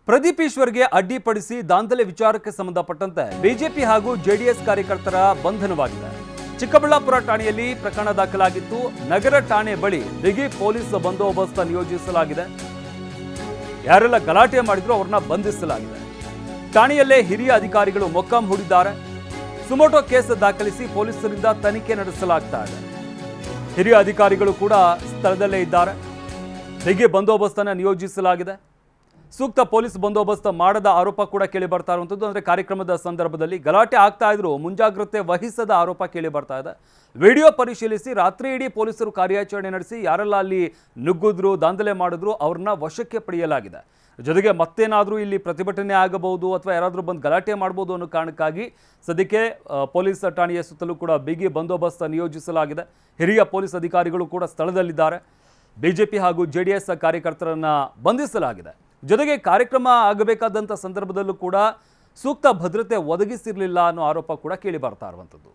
ಪ್ರದೀಪ್ ಈಶ್ವರ್ಗೆ ಅಡ್ಡಿಪಡಿಸಿ ದಾಂಧಲೆ ವಿಚಾರಕ್ಕೆ ಸಂಬಂಧಪಟ್ಟಂತೆ ಬಿಜೆಪಿ ಹಾಗೂ ಜೆಡಿಎಸ್ ಕಾರ್ಯಕರ್ತರ ಬಂಧನವಾಗಿದೆ. ಚಿಕ್ಕಬಳ್ಳಾಪುರ ಠಾಣೆಯಲ್ಲಿ ಪ್ರಕರಣ ದಾಖಲಾಗಿತ್ತು. ನಗರ ಠಾಣೆ ಬಳಿ ಬಿಗಿ ಪೊಲೀಸ್ ಬಂದೋಬಸ್ತ್ ನಿಯೋಜಿಸಲಾಗಿದೆ. ಯಾರೆಲ್ಲ ಗಲಾಟೆ ಮಾಡಿದ್ರು ಅವರನ್ನ ಬಂಧಿಸಲಾಗಿದೆ. ಠಾಣೆಯಲ್ಲೇ ಹಿರಿಯ ಅಧಿಕಾರಿಗಳು ಮೊಕ್ಕಾಂ ಹೂಡಿದ್ದಾರೆ. ಸುಮೋಟೋ ಕೇಸ್ ದಾಖಲಿಸಿ ಪೊಲೀಸರಿಂದ ತನಿಖೆ ನಡೆಸಲಾಗ್ತಾ ಇದೆ. ಹಿರಿಯ ಅಧಿಕಾರಿಗಳು ಕೂಡ ಸ್ಥಳದಲ್ಲೇ ಇದ್ದಾರೆ. ಬಿಗಿ ಬಂದೋಬಸ್ತನ್ನು ನಿಯೋಜಿಸಲಾಗಿದೆ. ಸೂಕ್ತ ಪೊಲೀಸ್ ಬಂದೋಬಸ್ತ್ ಮಾಡದ ಆರೋಪ ಕೂಡ ಕೇಳಿ ಬರ್ತಾ ಇರುವಂಥದ್ದು. ಅಂದರೆ ಕಾರ್ಯಕ್ರಮದ ಸಂದರ್ಭದಲ್ಲಿ ಗಲಾಟೆ ಆಗ್ತಾ ಇದ್ರು, ಮುಂಜಾಗ್ರತೆ ವಹಿಸದ ಆರೋಪ ಕೇಳಿ ಬರ್ತಾ ಇದೆ. ವಿಡಿಯೋ ಪರಿಶೀಲಿಸಿ ರಾತ್ರಿ ಇಡೀ ಪೊಲೀಸರು ಕಾರ್ಯಾಚರಣೆ ನಡೆಸಿ ಯಾರೆಲ್ಲ ಅಲ್ಲಿ ನುಗ್ಗಿದ್ರು, ದಾಂಧಲೆ ಮಾಡಿದ್ರು ಅವ್ರನ್ನ ವಶಕ್ಕೆ ಪಡೆಯಲಾಗಿದೆ. ಜೊತೆಗೆ ಮತ್ತೇನಾದರೂ ಇಲ್ಲಿ ಪ್ರತಿಭಟನೆ ಆಗಬಹುದು ಅಥವಾ ಯಾರಾದರೂ ಬಂದು ಗಲಾಟೆ ಮಾಡ್ಬೋದು ಅನ್ನೋ ಕಾರಣಕ್ಕಾಗಿ ಸದ್ಯಕ್ಕೆ ಪೊಲೀಸ್ ಠಾಣೆಯ ಸುತ್ತಲೂ ಕೂಡ ಬಿಗಿ ಬಂದೋಬಸ್ತ್ ನಿಯೋಜಿಸಲಾಗಿದೆ. ಹಿರಿಯ ಪೊಲೀಸ್ ಅಧಿಕಾರಿಗಳು ಕೂಡ ಸ್ಥಳದಲ್ಲಿದ್ದಾರೆ. ಬಿಜೆಪಿ ಹಾಗೂ ಜೆಡಿಎಸ್ ಕಾರ್ಯಕರ್ತರನ್ನ ಬಂಧಿಸಲಾಗಿದೆ. ಜೊತೆಗೆ ಕಾರ್ಯಕ್ರಮ ಆಗಬೇಕಾದಂಥ ಸಂದರ್ಭದಲ್ಲೂ ಕೂಡ ಸೂಕ್ತ ಭದ್ರತೆ ಒದಗಿಸಿರಲಿಲ್ಲ ಅನ್ನೋ ಆರೋಪ ಕೂಡ ಕೇಳಿ ಬರ್ತಾ ಇರುವಂಥದ್ದು.